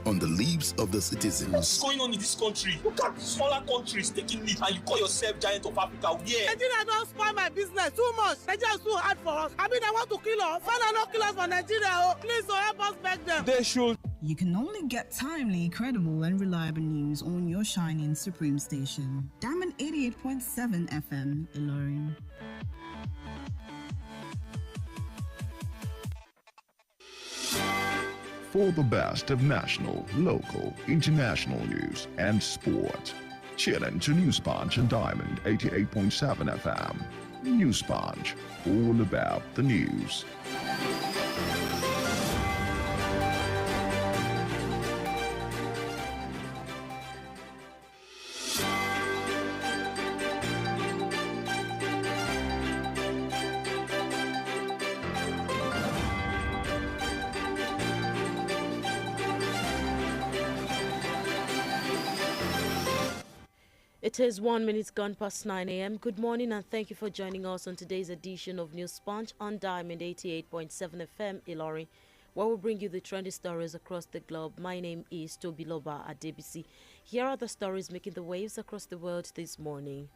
on the lives of the citizens. What's going on in this country? Look at smaller countries taking lead, and you call yourself giant of Africa. Yeah. Nigeria don't spoil my business too much. Nigeria is too hard for us. I mean, I want to kill us. Father, not kill us for Nigeria. Oh, please, help us beg them. They should. You can only get timely, credible, and reliable news on your shining Supreme station. Diamond 88.7 FM, Ilorin. For the best of national, local, international news and sport, tune in to News Punch and Diamond 88.7 FM. News Punch, all about the news. It is 1 minute gone past 9 a.m. Good morning and thank you for joining us on today's edition of News Punch on Diamond 88.7 FM Ilorin, where we bring you the trendy stories across the globe. My name is TOBI ADEBISI. Here are the stories making the waves across the world this morning.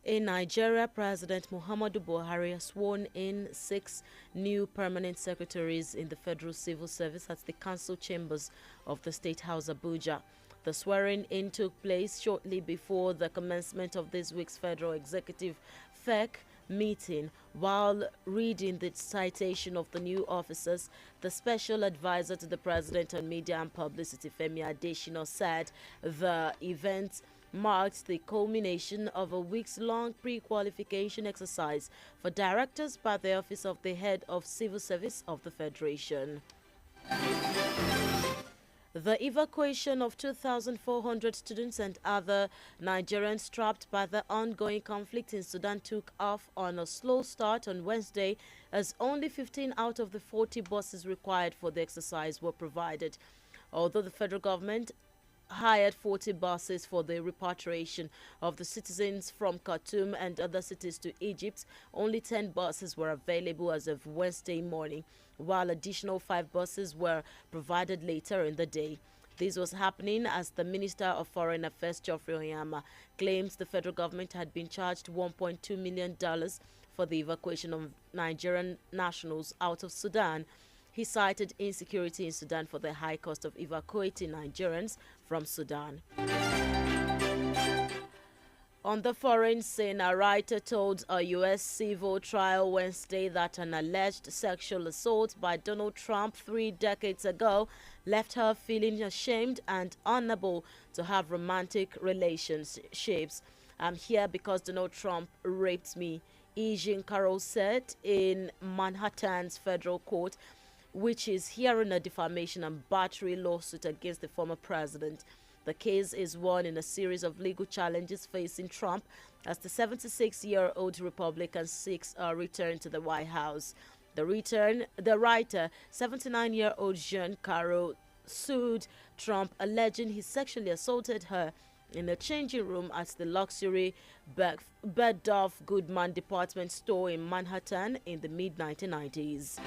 In Nigeria, President Muhammadu Buhari has sworn in 6 new permanent secretaries in the Federal Civil Service at the Council Chambers of the State House, Abuja. The swearing-in took place shortly before the commencement of this week's Federal Executive FEC meeting. While reading the citation of the new officers, the Special Advisor to the President on Media and Publicity, Femi Adesina, said the event marked the culmination of a weeks-long pre-qualification exercise for directors by the Office of the Head of Civil Service of the Federation. The evacuation of 2,400 students and other Nigerians trapped by the ongoing conflict in Sudan took off on a slow start on Wednesday, as only 15 out of the 40 buses required for the exercise were provided. Although the federal government hired 40 buses for the repatriation of the citizens from Khartoum and other cities to Egypt, only 10 buses were available as of Wednesday morning, while additional 5 buses were provided later in the day. This was happening as the Minister of Foreign Affairs, Geoffrey Onyema, claims the federal government had been charged $1.2 million for the evacuation of Nigerian nationals out of Sudan. He cited insecurity in Sudan for the high cost of evacuating Nigerians from Sudan. On the foreign scene, a writer told a U.S. civil trial Wednesday that an alleged sexual assault by Donald Trump 3 decades ago left her feeling ashamed and unable to have romantic relationships. I'm here because Donald Trump raped me, Eugene Carroll said in Manhattan's federal court, which is hearing a defamation and battery lawsuit against the former president. The case is one in a series of legal challenges facing Trump as the 76-year-old Republican seeks a return to the White House. The writer, 79-year-old Jean Carroll, sued Trump, alleging he sexually assaulted her in a changing room at the luxury Bergdorf Goodman department store in Manhattan in the mid-1990s.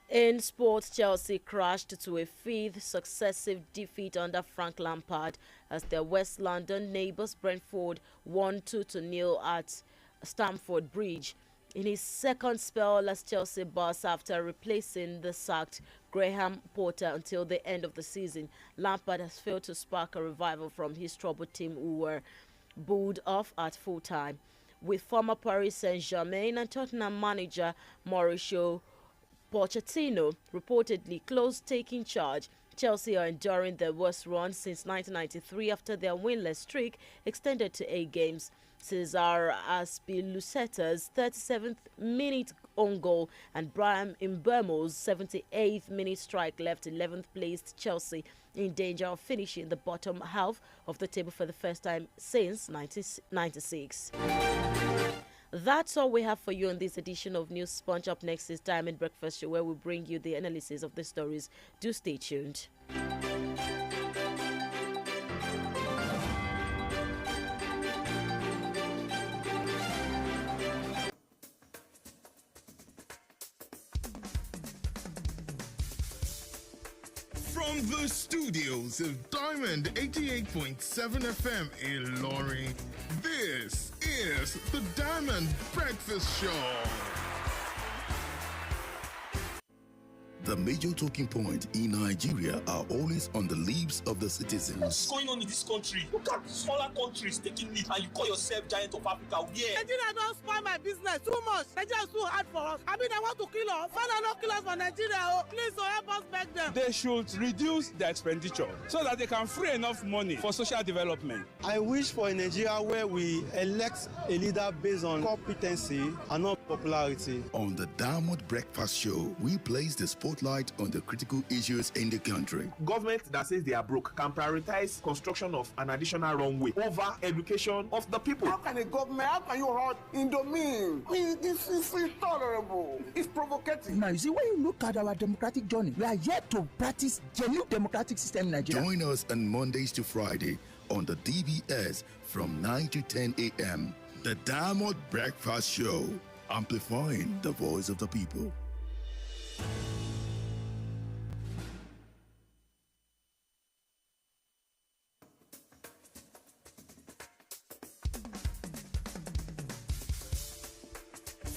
In sports, Chelsea crashed to a 5th successive defeat under Frank Lampard as their West London neighbours Brentford won 2-0 at Stamford Bridge. In his second spell as Chelsea boss after replacing the sacked Graham Potter until the end of the season, Lampard has failed to spark a revival from his troubled team who were booed off at full time. With former Paris Saint-Germain and Tottenham manager Mauricio Pochettino reportedly close taking charge, Chelsea are enduring their worst run since 1993 after their winless streak extended to 8 games. Cesar Azpilicueta's 37th minute own goal and Brian Mbeumo's 78th minute strike left 11th placed Chelsea in danger of finishing the bottom half of the table for the first time since 1996. That's all we have for you on this edition of News Sponge. Up next is Diamond Breakfast Show, where we bring you the analysis of the stories. Do stay tuned. From the studios of Diamond 88.7 FM in Lorry, this is the Diamond Breakfast Show. The major talking points in Nigeria are always on the lips of the citizens. What's going on in this country? Look at smaller countries taking lead, and you call yourself giant of Africa. Yeah. Nigeria don't spoil my business too much. Nigeria is too hard for us. I mean, I want to kill us. Father, not kill us for Nigeria. Oh, please, help us beg them. They should reduce their expenditure so that they can free enough money for social development. I wish for a Nigeria where we elect a leader based on competency and not popularity. On the Diamond Breakfast Show, we place the spotlight on the critical issues in the country. Government that says they are broke can prioritize construction of an additional runway over education of the people. How can you hold in domain? This is intolerable. It's provocative. Now, you see, when you look at our democratic journey, we are yet to practice genuine democratic system in Nigeria. Join us on Mondays to Friday on the DBS from 9 to 10 a.m. The Diamond Breakfast Show, amplifying the voice of the people.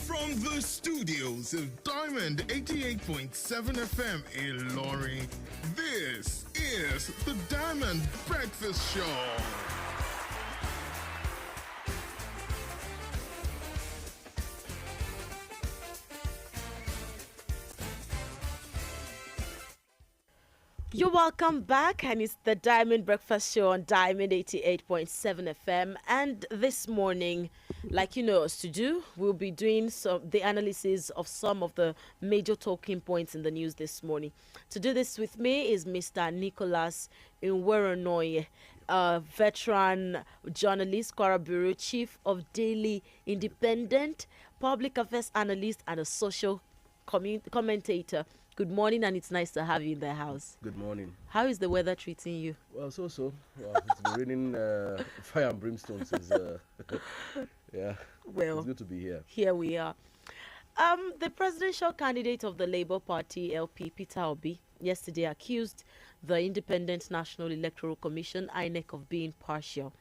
From the studios of Diamond 88.7 FM in Lorry, this is the Diamond Breakfast Show. You're welcome back, and it's the Diamond Breakfast Show on Diamond 88.7 FM. And this morning, like you know us to do, we'll be doing the analysis of some of the major talking points in the news this morning. To do this with me is Mr. Nicholas Nweronoye, a veteran journalist, Kwara Bureau Chief of Daily Independent, public affairs analyst, and a social commentator. Good morning, and it's nice to have you in the house. Good morning. How is the weather treating you? Well, so. It's been raining fire and brimstone since, yeah. Well, it's good to be here. Here we are. The presidential candidate of the Labour Party, LP, Peter Obi, yesterday accused the Independent National Electoral Commission, INEC, of being partial.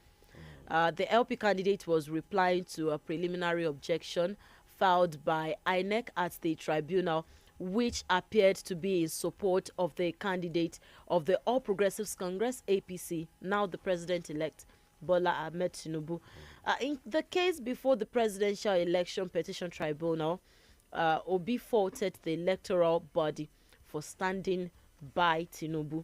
The LP candidate was replying to a preliminary objection filed by INEC at the tribunal, which appeared to be in support of the candidate of the All Progressives Congress, APC, now the president-elect, Bola Ahmed Tinubu. In the case before the Presidential Election Petition Tribunal, Obi faulted the electoral body for standing by Tinubu.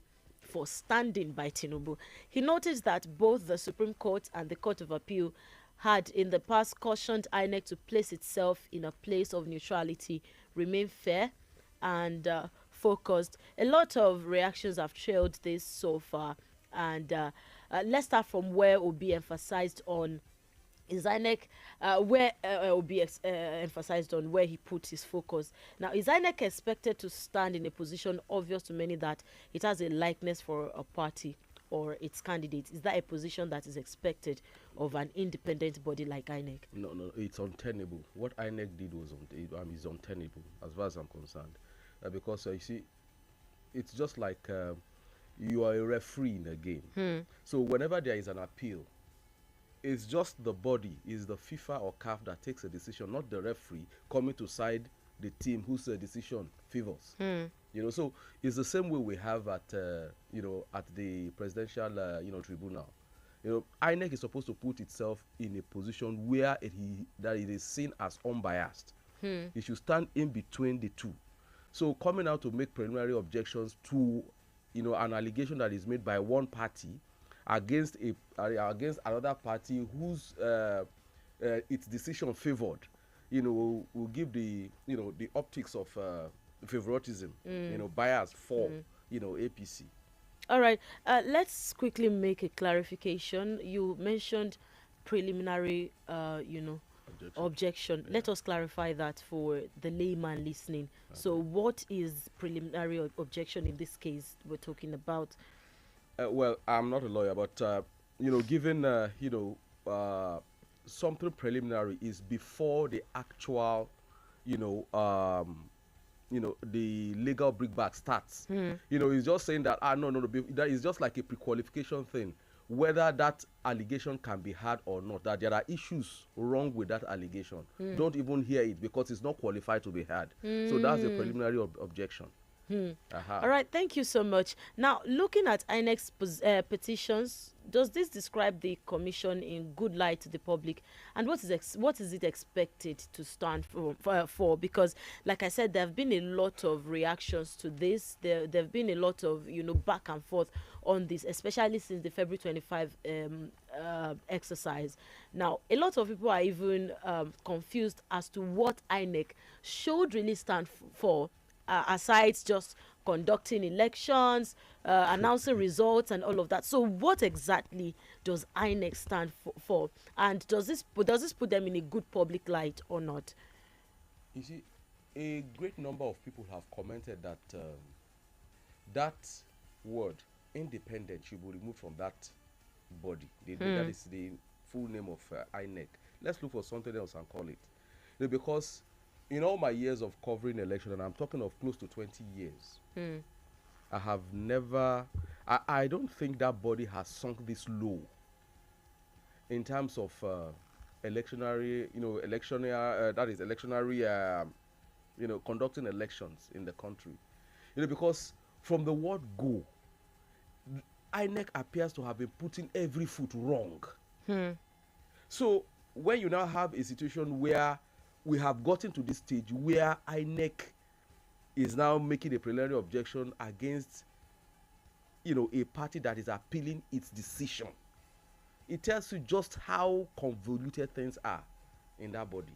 He noted that both the Supreme Court and the Court of Appeal had in the past cautioned INEC to place itself in a place of neutrality, remain fair and focused. A lot of reactions have trailed this so far, and let's start from where Obi emphasized on is INEC, where Obi emphasized on where he put his focus. Now, is INEC expected to stand in a position obvious to many that it has a likeness for a party or its candidate? Is that a position that is expected of an independent body like INEC? No, it's untenable. What INEC did was is untenable as far as I'm concerned. Because you see, it's just like you are a referee in a game. So whenever there is an appeal, it's just the body, is the FIFA or CAF that takes a decision, not the referee coming to side the team whose decision favors. So it's the same way we have at at the presidential tribunal. INEC is supposed to put itself in a position where it is seen as unbiased. It should stand in between the two. So coming out to make preliminary objections to an allegation that is made by one party against another party whose its decision favored, will give the optics of favoritism, bias for APC. All right, let's quickly make a clarification. You mentioned preliminary objection. Let us clarify that for the layman listening. Okay. So what is preliminary objection in this case we're talking about? Well, I'm not a lawyer, but given something preliminary is before the actual the legal brickbat starts. Hmm. He's just saying that no, that is just like a pre-qualification thing. Whether that allegation can be heard or not, that there are issues wrong with that allegation. Don't even hear it because it's not qualified to be heard. So that's the preliminary objection. All right, thank you so much. Now, looking at INEC's petitions, does this describe the commission in good light to the public, and what is it expected to stand for? Because, like I said, there have been a lot of reactions to this. There have been a lot of back and forth on this, especially since the February 25 exercise. Now, a lot of people are even confused as to what INEC should really stand for. Aside just conducting elections, announcing results and all of that. So what exactly does INEC stand for? And does this put them in a good public light or not? You see, a great number of people have commented that that word, independent, should be removed from that body. That is the full name of INEC. Let's look for something else and call it. Because in all my years of covering election, and I'm talking of close to 20 years, I have never, I don't think that body has sunk this low in terms of electionary, conducting elections in the country. Because from the word go, INEC appears to have been putting every foot wrong. So when you now have a situation where we have gotten to this stage where INEC is now making a preliminary objection against, a party that is appealing its decision, it tells you just how convoluted things are in that body.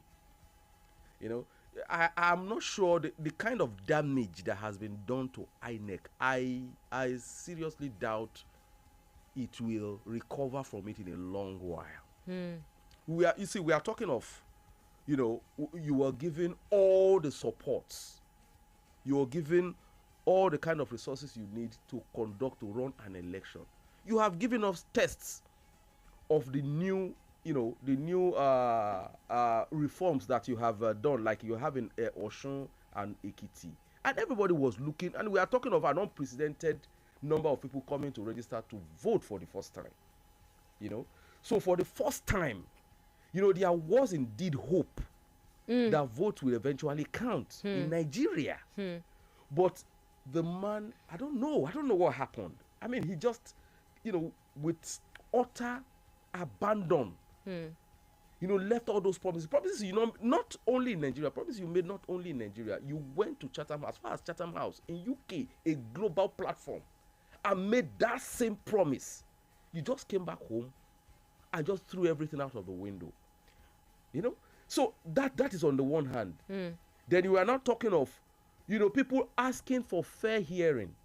I'm not sure the kind of damage that has been done to INEC. I seriously doubt it will recover from it in a long while. We are talking of, you are given all the supports, you are given all the kind of resources you need to run an election. You have given us tests of the new reforms that you have done, like you have in Osun and Ekiti, and everybody was looking, and we are talking of an unprecedented number of people coming to register to vote for the first time. So for the first time, there was indeed hope that vote will eventually count in Nigeria. But the man, I don't know what happened. I mean, he just, with utter abandon, left all those promises. Promises, not only in Nigeria, promises you made not only in Nigeria. You went to Chatham House, as far as Chatham House in UK, a global platform, and made that same promise. You just came back home and just threw everything out of the window. So that is on the one hand. Then you are not talking of, people asking for fair hearing,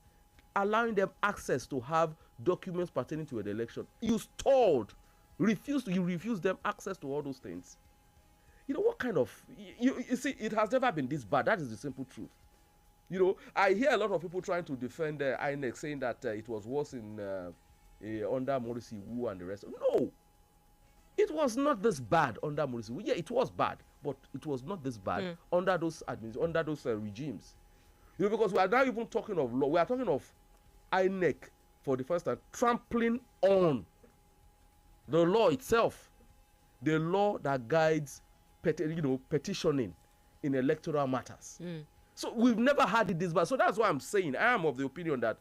allowing them access to have documents pertaining to an election. You stalled, you refused them access to all those things. What kind of, you see, it has never been this bad. That is the simple truth. I hear a lot of people trying to defend INEC, saying that it was worse in under Morrissey, Wu and the rest. No, it was not this bad under Morrissey. Yeah, it was bad, but it was not this bad under those regimes. Because we are now even talking of law. We are talking of INEC for the first time trampling on the law itself, the law that guides petitioning in electoral matters. So we've never had it this bad. So that's why I'm saying I am of the opinion that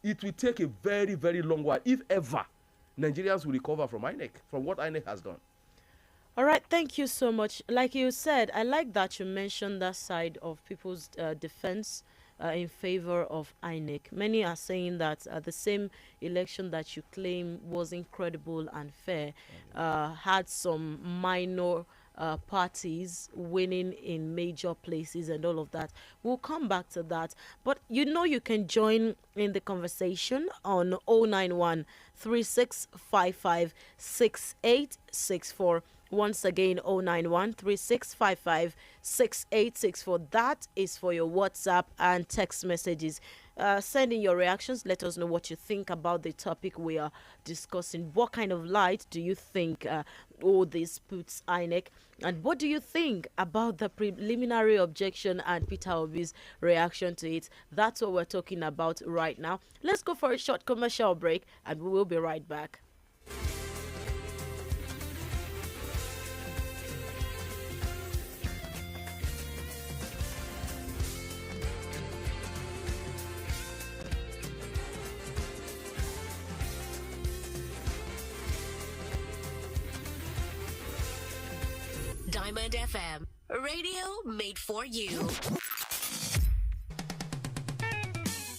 it will take a very, very long while, if ever, Nigerians will recover from INEC, from what INEC has done. All right, thank you so much. Like you said, I like that you mentioned that side of people's defense in favor of INEC. Many are saying that the same election that you claim was incredible and fair had some minor parties winning in major places and all of that. We'll come back to that. But you can join in the conversation on 091 3655 6864. Once again, 091-3655-6864. That is for your WhatsApp and text messages. Send in your reactions. Let us know what you think about the topic we are discussing. What kind of light do you think all this puts INEC? And what do you think about the preliminary objection and Peter Obi's reaction to it? That's what we're talking about right now. Let's go for a short commercial break and we will be right back. Diamond FM, radio made for you.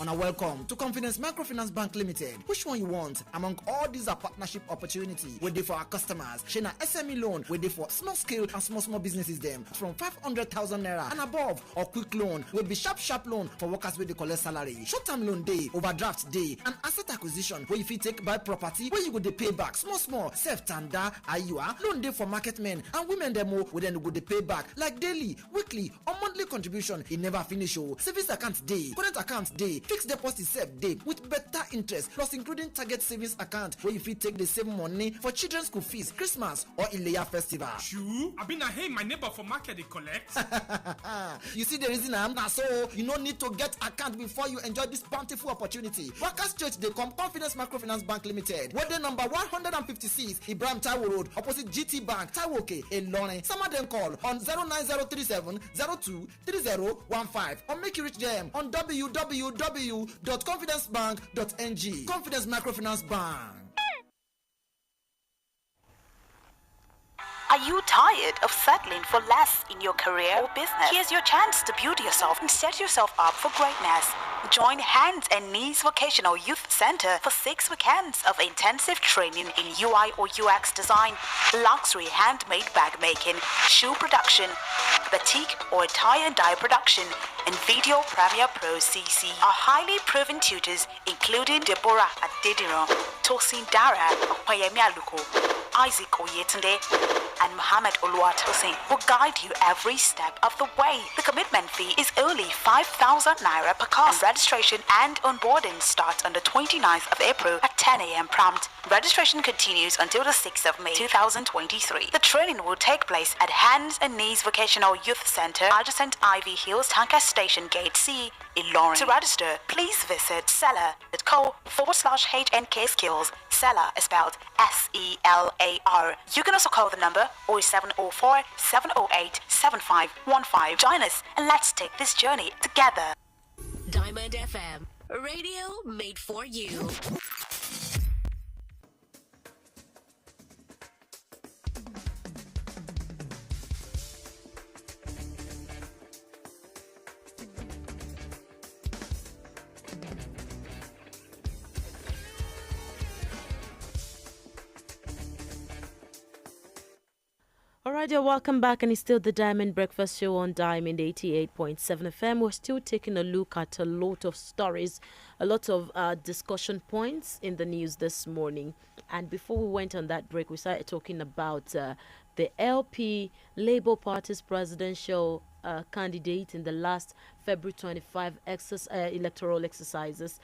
Welcome to Confidence Microfinance Bank Limited. Which one you want among all these are partnership opportunity? We do for our customers. Shena SME loan. We do for small scale and small businesses them from 500,000 naira and above. Or quick loan will be sharp loan for workers with the collect salary. Short term loan day, overdraft day, and asset acquisition where if you take buy property where you go to pay back small self tanda IUA loan day for market men and women demo we then go to pay back like daily, weekly, or monthly contribution. It never finish. Savings account day, current account day. Fixed deposit save day with better interest plus including target savings account where you fit take the same money for children's school fees, Christmas or Ileya festival. True. I been hey my neighbor for market they collect. You see the reason I'm not so you no need to get account before you enjoy this bountiful opportunity. Workers Church they come Confidence Microfinance Bank Limited. Where the number 156 Ibrahim Taiwo Road opposite GT Bank, Taiwoke, Ilorin. Some of them call on 09037 02 3015 or make you reach them on www.confidencebank.ng. Confidence Microfinance Bank. Are you tired of settling for less in your career or business? Here's your chance to build yourself and set yourself up for greatness. Join Hands and Knees Vocational Youth Center for 6 weekends of intensive training in UI or UX design, luxury handmade bag making, shoe production, batik or tie and dye production, and Video Premiere Pro CC. Our highly proven tutors, including Deborah Adediro, Tosin Dara, Payemi Aluko, Isaac Oyetunde, and Mohammed Oluwatosin will guide you every step of the way. The commitment fee is only 5,000 naira per course. Registration and onboarding starts on the 29th of April at 10 a.m. prompt. Registration continues until the 6th of May 2023. The training will take place at Hands and Knees Vocational Youth Center, adjacent Ivy Hills Tanker Station Gate C in Lawrence. To register, please visit seller.co/HNK Skills. Seller is spelled SELAR. You can also call the number 0704 708 7515. Join us and let's take this journey together. Diamond FM, radio made for you. Alright, you're welcome back, and it's still the Diamond Breakfast Show on Diamond 88.7 FM. We're still taking a look at a lot of stories, a lot of discussion points in the news this morning. And before we went on that break, we started talking about the LP Labour Party's presidential candidate in the last February 25 electoral exercises,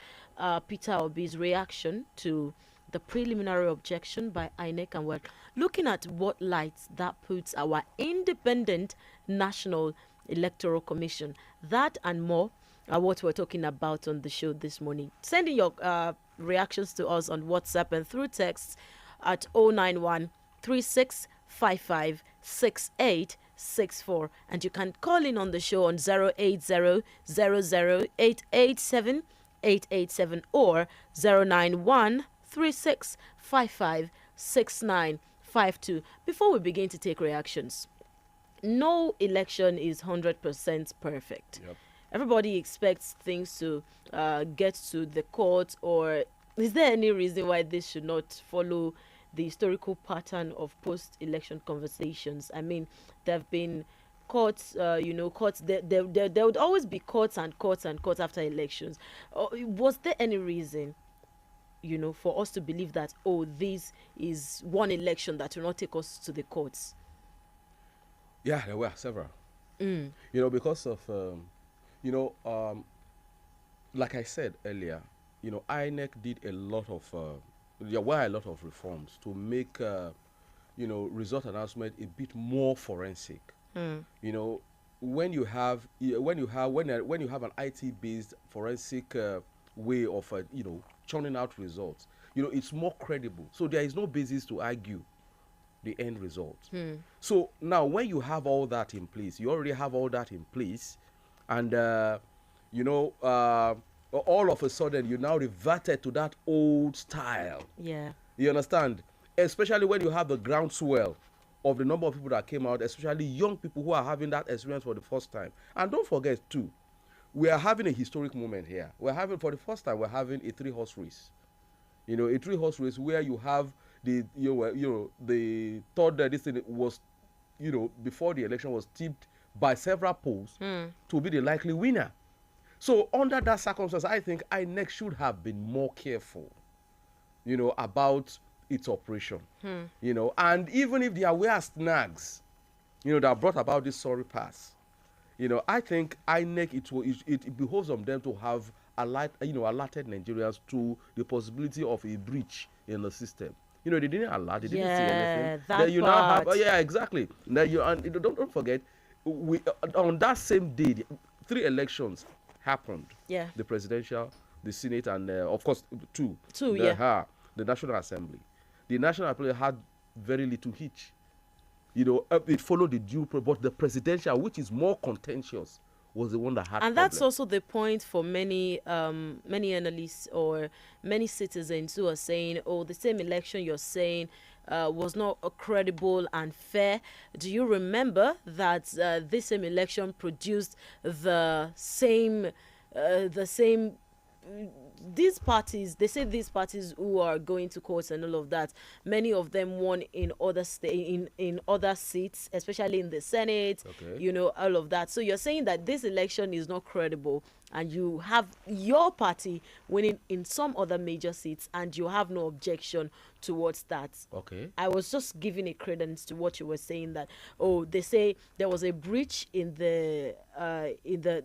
Peter Obi's reaction to the preliminary objection by INEC, and we're looking at what lights that puts our independent National Electoral Commission. That and more are what we're talking about on the show this morning. Send in your reactions to us on WhatsApp and through text at 091 3655 6864, and you can call in on the show on 080 887 887 or 091 3655 6952. Before we begin to take reactions, no election is 100% perfect. Yep. Everybody expects things to get to the court, or is there any reason why this should not follow the historical pattern of post-election conversations? I mean, there have been courts, courts, there would always be courts and courts and courts after elections. Was there any reason for us to believe that, oh, this is one election that will not take us to the courts? Yeah, there were several. Mm. Because of, like I said earlier, INEC did a lot of, there were a lot of reforms to make, result announcement a bit more forensic. Mm. When you have an IT-based forensic way of, churning out results, it's more credible. So there is no basis to argue the end result. So now when you have all that in place, you already have all that in place, and all of a sudden you now reverted to that old style. Yeah. You understand? Especially when you have the groundswell of the number of people that came out, especially young people who are having that experience for the first time. And don't forget too, we are having a historic moment here. For the first time, we're having a 3-horse race. A 3-horse race where you have the third this thing was, before the election was tipped by several polls to be the likely winner. So under that circumstance, I think INEC should have been more careful, about its operation. And even if there were snags, that brought about this sorry pass, I think INEC, it behoves on them to have alerted Nigerians to the possibility of a breach in the system. They didn't alert, they didn't see anything. That you now have, yeah, exactly. Now don't forget, on that same day, 3 elections happened. Yeah. The presidential, the Senate, and of course two. The National Assembly. The National Assembly had very little hitch. It followed the due, but the presidential, which is more contentious, was the one that had. And that's also the point for many analysts or many citizens who are saying, oh, the same election you're saying was not credible and fair. Do you remember that this same election produced the same these parties, they say these parties who are going to courts and all of that, many of them won in other in other seats, especially in the Senate, all of that. So you're saying that this election is not credible, and you have your party winning in some other major seats, and you have no objection towards that. Okay. I was just giving a credence to what you were saying, that, oh, they say there was a breach in the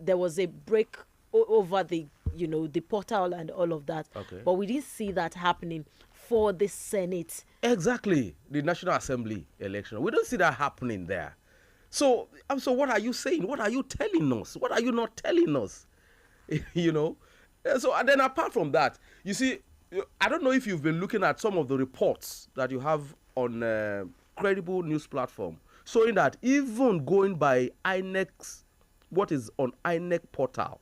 there was a break over the the portal and all of that. Okay. But we didn't see that happening for the Senate. Exactly. The National Assembly election. We don't see that happening there. So what are you saying? What are you telling us? What are you not telling us? So, and then apart from that, you see, I don't know if you've been looking at some of the reports that you have on credible news platform, showing that even going by INEC's, what is on INEC portal,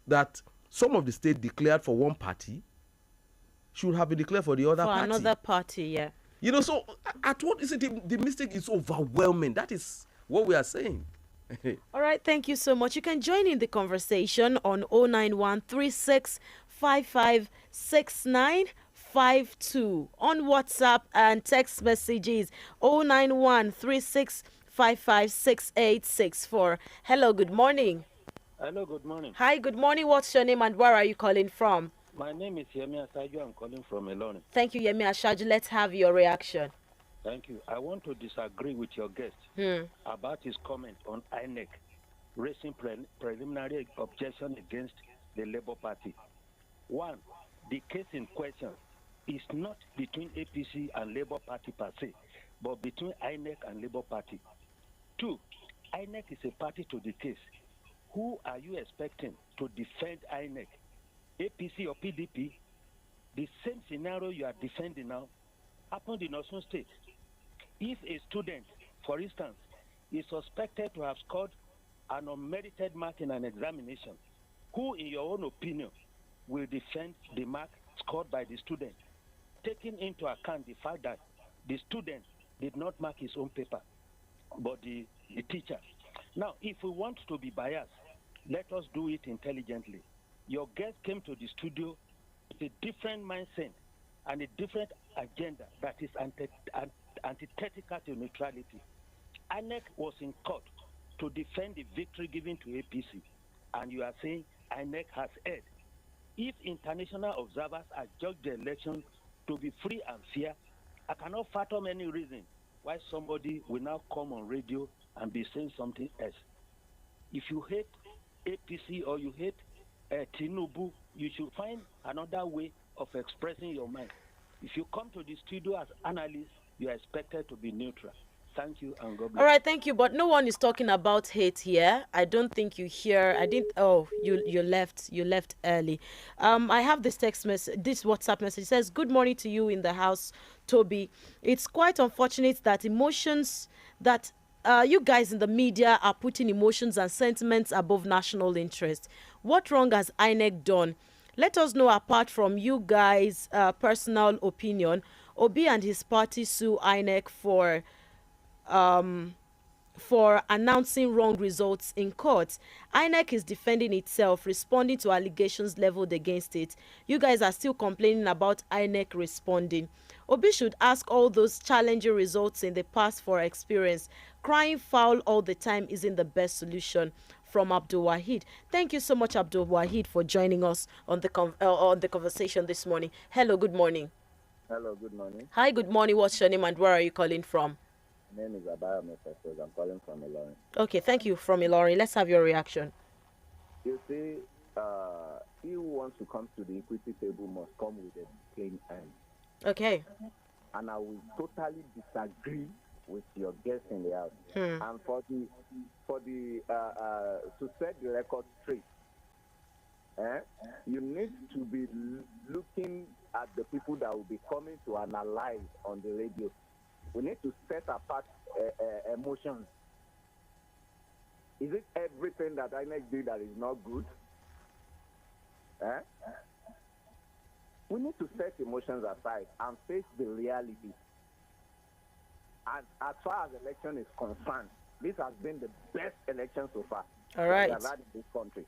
that some of the states declared for one party should have been declared for the other party. For another party, yeah. So at what is it? The mistake is overwhelming. That is what we are saying. All right, thank you so much. You can join in the conversation on 09136556952 on WhatsApp, and text messages 09136556864. Hello, good morning. Hello, good morning. Hi, good morning. What's your name and where are you calling from? My name is Yemi Asaju. I'm calling from Eloni. Thank you, Yemi Asaju. Let's have your reaction. Thank you. I want to disagree with your guest about his comment on INEC raising preliminary objection against the Labour Party. One, the case in question is not between APC and Labour Party per se, but between INEC and Labour Party. Two, INEC is a party to the case. Who are you expecting to defend INEC? APC or PDP? The same scenario you are defending now happened in Osun State. If a student, for instance, is suspected to have scored an unmerited mark in an examination, who, in your own opinion, will defend the mark scored by the student, taking into account the fact that the student did not mark his own paper, but the teacher? Now, if we want to be biased, let us do it intelligently. Your guest came to the studio with a different mindset and a different agenda that is antithetical to neutrality. INEC was in court to defend the victory given to APC, and you are saying INEC has erred. If international observers adjudge the election to be free and fair, I cannot fathom any reason why somebody will now come on radio and be saying something else. If you hate APC or you hate Tinubu, you should find another way of expressing your mind. If you come to the studio as analyst, you are expected to be neutral. Thank you and God bless. All right, thank you. But no one is talking about hate here. I don't think you hear. I didn't. Oh, you left. You left early. I have this text message, this WhatsApp message. It says, "Good morning to you in the house, Toby. It's quite unfortunate that emotions that." You guys in the media are putting emotions and sentiments above national interest. What wrong has INEC done? Let us know, apart from you guys' personal opinion. Obi and his party sue INEC for announcing wrong results in court. INEC is defending itself, responding to allegations leveled against it. You guys are still complaining about INEC responding. Obi should ask all those challenging results in the past for experience. Crying foul all the time isn't the best solution. From Abdul Wahid. Thank you so much, Abdul Wahid, for joining us on the conversation this morning. Hello, good morning. Hello, good morning. Hi, good morning. What's your name and where are you calling from? My name is Abaya Mefesos. I'm calling from Ilorin. Okay, thank you, from Ilorin. Let's have your reaction. You see, he who wants to come to the equity table must come with a clean hand. Okay. And I will totally disagree with your guest in the house. And for the to set the record straight, you need to be looking at the people that will be coming to analyze on the radio. We need to set apart emotions. Is it everything that INEC do that is not good? We need to set emotions aside and face the reality. And as far as election is concerned, this has been the best election so far. All right. We have had in this country.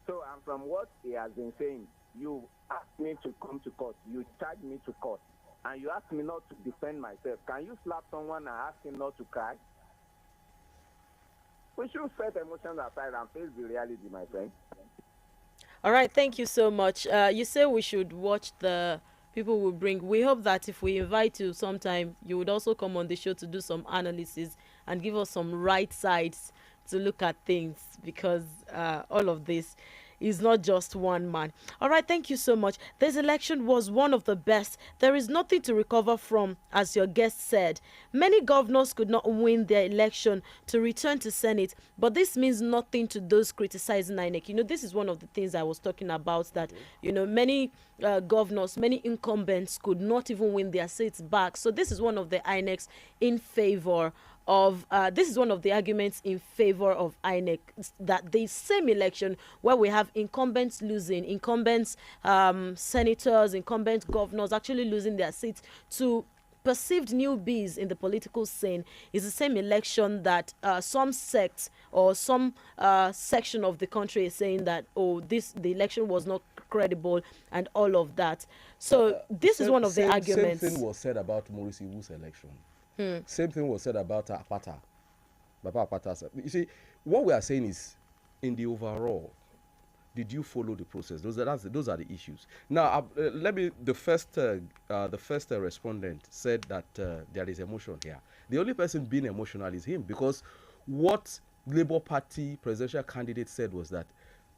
So, and from what he has been saying, you asked me to come to court, you charged me to court, and you asked me not to defend myself. Can you slap someone and ask him not to cry? We should set emotions aside and face the reality, my friend. All right, thank you so much. You say we should watch the people we bring. We hope that if we invite you sometime, you would also come on the show to do some analysis and give us some right sides to look at things, because all of this is not just one man. All right, thank you so much. This election was one of the best. There is nothing to recover from, as your guest said. Many governors could not win their election to return to Senate, but this means nothing to those criticizing INEC. You know, this is one of the things I was talking about, that, you know, many governors, many incumbents could not even win their seats back. So this is one of the INECs in favor of this is one of the arguments in favor of INEC, that the same election where we have incumbents losing, incumbents senators, incumbent governors actually losing their seats to perceived newbies in the political scene, is the same election that some sects or some section of the country is saying that, oh, the election was not credible and all of that. So this is one of the arguments. Same thing was said about Maurice Iwu's election. Same thing was said about Apata. You see, what we are saying is, in the overall, did you follow the process? Those are the issues. Now, the first respondent said that there is emotion here. The only person being emotional is him, because what Labour Party presidential candidate said was that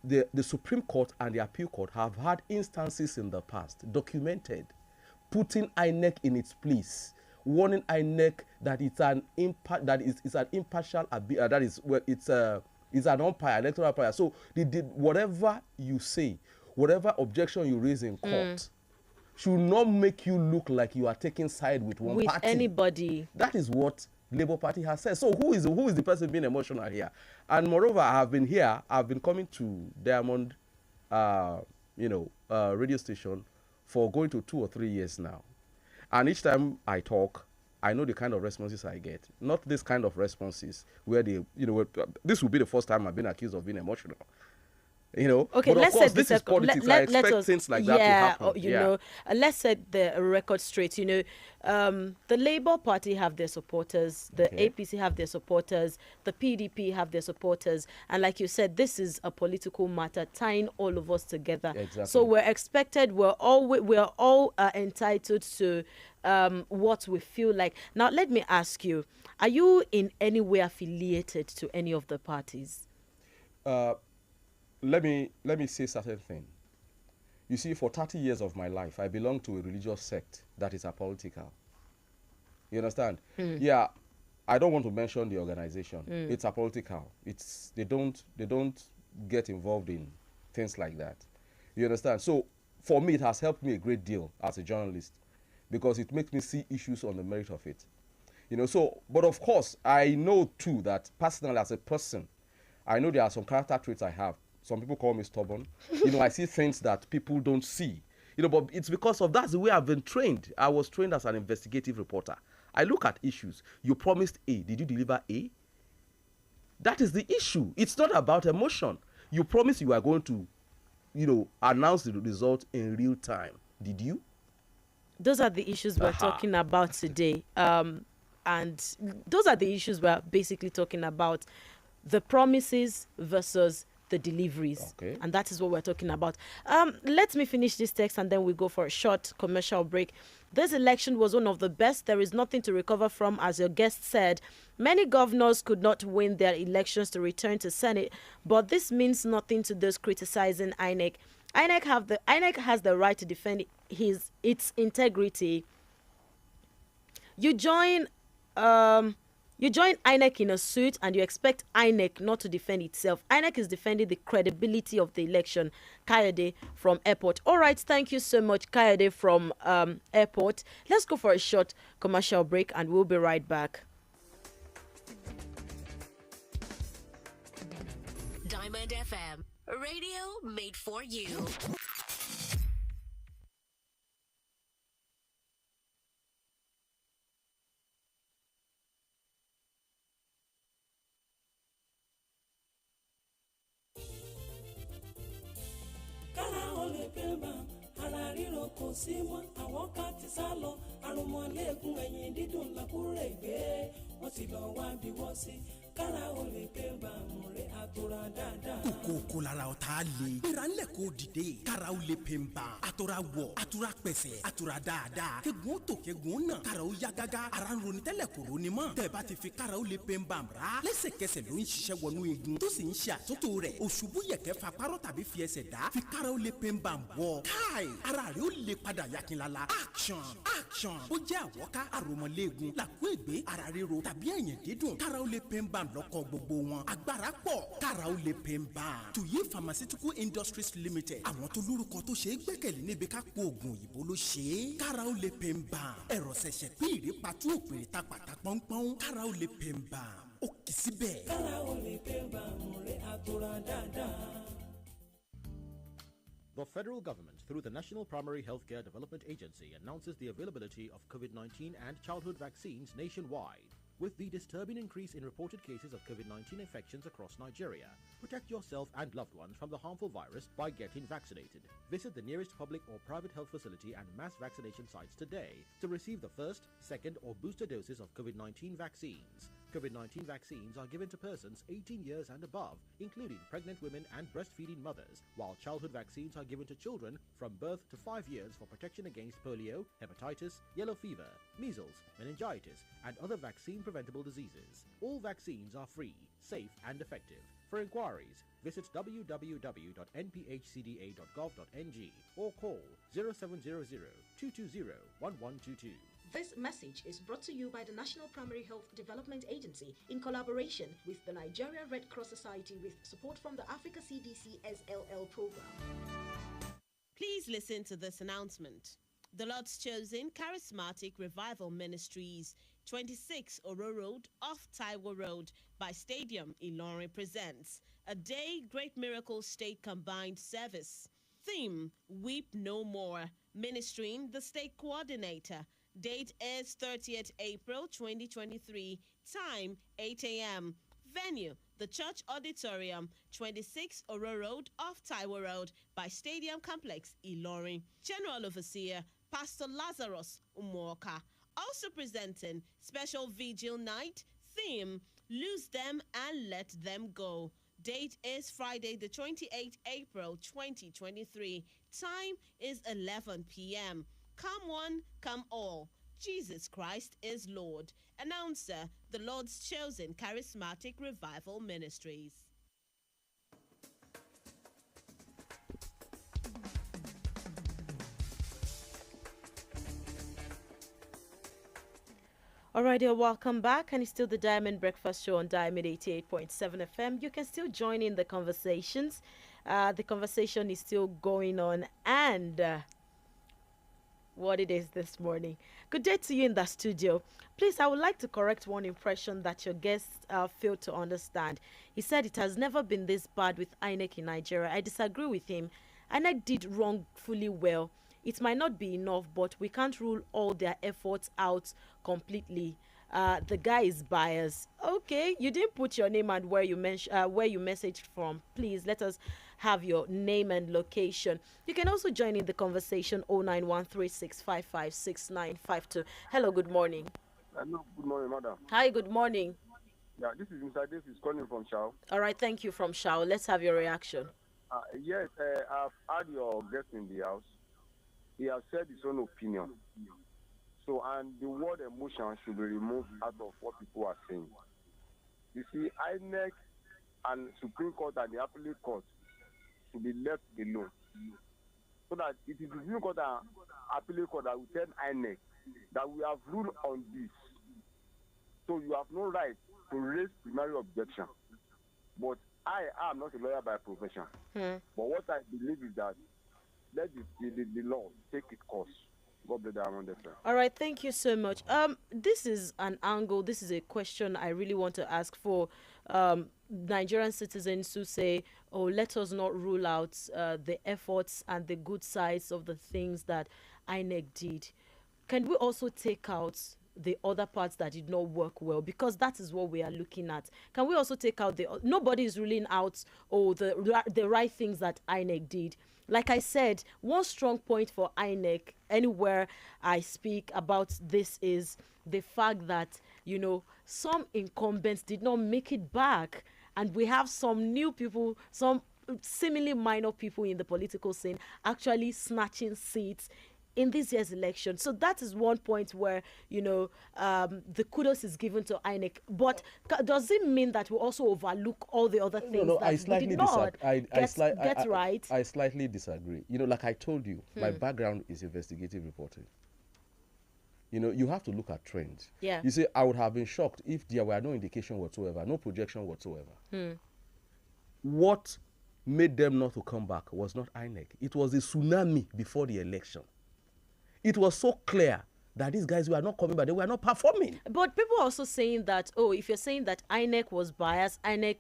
the Supreme Court and the Appeal Court have had instances in the past documented, putting INEC in its place, warning INEC that it's an impartial, it's an umpire, electoral umpire. So they did whatever you say, whatever objection you raise in court, should not make you look like you are taking side with one party. Anybody. That is what Labour Party has said. So who is the person being emotional here? And moreover, I've been coming to Diamond, radio station for going to 2 or 3 years now. And each time I talk, I know the kind of responses I get. Not this kind of responses where this will be the first time I've been accused of being emotional. You know, okay, but let's of course, set this is politics. I expect things like that to happen. You know, let's set the record straight. You know, the Labour Party have their supporters, the APC have their supporters, the PDP have their supporters, and like you said, this is a political matter tying all of us together. Exactly. So we're all entitled to what we feel like. Now, let me ask you: are you in any way affiliated to any of the parties? Let me say certain thing. You see, for 30 years of my life, I belong to a religious sect that is apolitical. You understand? Yeah, I don't want to mention the organization. It's apolitical. They don't get involved in things like that. You understand? So for me, it has helped me a great deal as a journalist because it makes me see issues on the merit of it. You know, so, but of course, I know too that personally as a person, I know there are some character traits I have. Some people call me stubborn. You know, I see things that people don't see. You know, but it's because of that's the way I've been trained. I was trained as an investigative reporter. I look at issues. You promised A. Did you deliver A? That is the issue. It's not about emotion. You promised you are going to, you know, announce the result in real time. Did you? Those are the issues we're talking about today. And those are the issues we're basically talking about. The promises versus the deliveries. Okay. And that is what we're talking about. Let me finish this text and then we go for a short commercial break. This election was one of the best. There is nothing to recover from, as your guest said. Many governors could not win their elections to return to Senate, but this means nothing to those criticizing INEC. INEC has the right to defend its integrity. You join INEC in a suit and you expect INEC not to defend itself. INEC is defending the credibility of the election. Kayode from Airport. All right, thank you so much, Kayode from Airport. Let's go for a short commercial break and we'll be right back. Diamond FM, radio made for you. Ara ríro kò sí mọ́ àwọn ká ti sá lọ àrùnmọ́lẹ́gùn ẹ̀yìn dídùn làkúrẹ́ gbé wọ́n ti lọ wá bí wọ́n sí kára ó lè pé bàmù rẹ̀ àtòrà dáadáa. kókó lára ọ̀tá le gbéra ńlẹ̀ kó dìde kára ó lè pè ń bá àtòrà wọ̀ àtòrà pẹ̀sẹ̀ àtòrà dáadáa kẹ́gun tó kẹ́gun náà kára ó yá gágá ara ń ronú tẹ́lẹ̀ kò ronú mọ́ tẹ̀ bá ti fi kára ó lè pè ń bá ra lẹ́sẹ̀kẹsẹ̀ ló ń ṣiṣẹ́ wọnú igun tó sì ń ṣe àtúntò rẹ̀ òṣùbù yẹ̀kẹ́ fa párọ̀ tàbí fi ẹsẹ̀ dá fi kára ó lè pè ń bá wọ̀ káì ara rẹ̀ ó lè padà yakinlala action ó jẹ́ àwọ̀ká àròmọ̀lẹ́gun làkú ègbé ara ríro tàbí ẹ̀yìn dídùn kára ó lè pè ń bá lọ́kọ̀ gbogbo wọn agbára pọ̀ kára ó lè pè ń bá tuyi pharmaceutical industries limited àwọn tó lórúkọ tó ṣe é gbẹ́kẹ̀lé níbi ká po oògùn òyìnbó ló ṣe é kára ó lè pè ń bá ẹ̀rọ ṣẹ̀ṣẹ̀ pín ìrèpàtú òpèrè ta pàtà pọ́npọ́n kára ó lè pè ń bá ó kì í síbẹ̀. kára ó lè pè ń bá mú rẹ̀ àtòrà dáadáa. The federal government, through the National Primary Healthcare Development Agency, announces the availability of COVID-19 and childhood vaccines nationwide. With the disturbing increase in reported cases of COVID-19 infections across Nigeria, protect yourself and loved ones from the harmful virus by getting vaccinated. Visit the nearest public or private health facility and mass vaccination sites today to receive the first, second, or booster doses of COVID-19 vaccines. COVID-19 vaccines are given to persons 18 years and above, including pregnant women and breastfeeding mothers, while childhood vaccines are given to children from birth to 5 years for protection against polio, hepatitis, yellow fever, measles, meningitis, and other vaccine-preventable diseases. All vaccines are free, safe, and effective. For inquiries, visit www.nphcda.gov.ng or call 0700 220 1122. This message is brought to you by the National Primary Health Development Agency in collaboration with the Nigerian Red Cross Society with support from the Africa CDC SLL program. Please listen to this announcement. The Lord's Chosen Charismatic Revival Ministries, 26 Oro Road, off Taiwo Road by Stadium, Ilorin presents a Day Great Miracle State Combined Service. Theme, Weep No More. Ministering the State Coordinator. Date is 30th April 2023. Time 8 a.m. Venue, the Church Auditorium, 26 Oro Road off Taiwo Road by Stadium Complex, Ilorin. General Overseer, Pastor Lazarus Umuoka. Also presenting Special Vigil Night, theme, Lose Them and Let Them Go. Date is Friday, the 28th April 2023. Time is 11 p.m. Come one, come all. Jesus Christ is Lord. Announcer, the Lord's Chosen Charismatic Revival Ministries. Alright, welcome back, and it's still the Diamond Breakfast Show on Diamond 88.7 FM. You can still join in the conversations. The conversation is still going on, and what it is this morning. Good day to you in the studio. Please, I would like to correct one impression that your guests failed to understand. He said it has never been this bad with INEC in Nigeria. I disagree with him. INEC did wrongfully well. It might not be enough, but we can't rule all their efforts out completely. The guy is biased. Okay, you didn't put your name and where you messaged from. Please let us have your name and location. You can also join in the conversation 09136556952. Hello, good morning. Hello, good morning, madam. Hi, good morning. Yeah, this is Mr. Davis calling from Shao. All right, thank you from Shao. Let's have your reaction. Yes, I've had your guest in the house. He has said his own opinion. So, and the word emotion should be removed out of what people are saying. You see, INEC and Supreme Court and the Appellate Court should be left alone. So that it is the Supreme Court and Appellate Court that will tell INEC that we have ruled on this. So you have no right to raise primary objection. But I am not a lawyer by profession. But what I believe is that let the law take its course. God bless Diamond FM. All right, thank you so much. This is an angle. This is a question I really want to ask for Nigerian citizens who say, "Oh, let us not rule out the efforts and the good sides of the things that INEC did." Can we also take out the other parts that did not work well, because that is what we are looking at? Can we also take out nobody is ruling out the right things that INEC did? Like I said, one strong point for INEC anywhere I speak about this is the fact that, you know, some incumbents did not make it back, and we have some new people, some seemingly minor people in the political scene actually snatching seats in this year's election. So that is one point where, you know, the kudos is given to INEC. But does it mean that we also overlook all the other things that I slightly we did not get right? I slightly disagree. You know, like I told you, my background is investigative reporting. You know, you have to look at trends. Yeah. You see, I would have been shocked if there were no indication whatsoever, no projection whatsoever. What made them not to come back was not INEC. It was the tsunami before the election. It was so clear that these guys were not coming back. They were not performing. But people are also saying that, oh, if you're saying that INEC was biased, INEC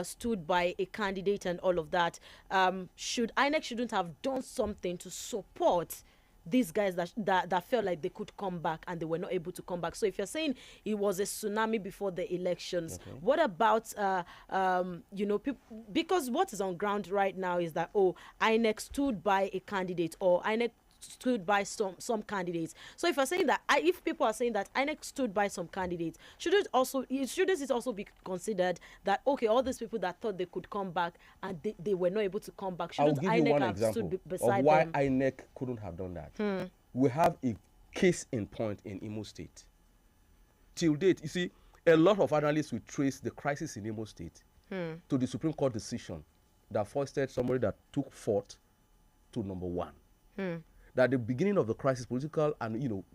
stood by a candidate and all of that, INEC shouldn't have done something to support these guys that felt like they could come back and they were not able to come back. So if you're saying it was a tsunami before the elections, what about, you know, because what is on ground right now is that, oh, INEC stood by a candidate, or INEC stood by some candidates. So if you're saying that, if people are saying that INEC stood by some candidates, shouldn't it also be considered that, okay, all these people that thought they could come back and they were not able to come back, shouldn't INEC have stood beside of why them? INEC couldn't have done that? We have a case in point in Imo State. Till date, you see, a lot of analysts will trace the crisis in Imo State to the Supreme Court decision that foisted somebody that took fourth to number one. That the beginning of the crisis, political and, you know,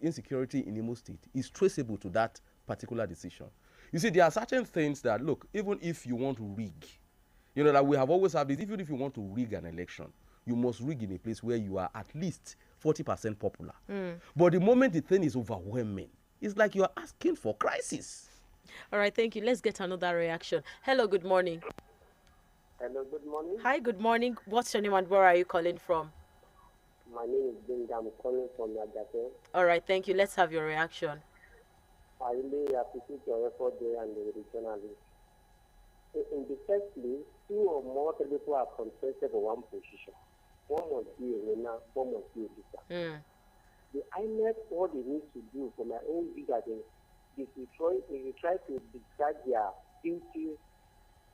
insecurity in Imo State is traceable to that particular decision. You see, there are certain things that, look, even if you want to rig, you know, that we have always had this, even if you want to rig an election, you must rig in a place where you are at least 40% popular. But the moment the thing is overwhelming, it's like you are asking for crisis. All right, thank you. Let's get another reaction. Hello, good morning. Hello, good morning. Hi, good morning. What's your name and where are you calling from? My name is Benga. I'm calling from Nagate. All right, thank you. Let's have your reaction. I really appreciate your effort there and the journalists. In the first place, 2 or more people are contested for one position. One must be a winner, one must be a loser. The INEC, what they need to do, for my own view, that is to try to discharge their duties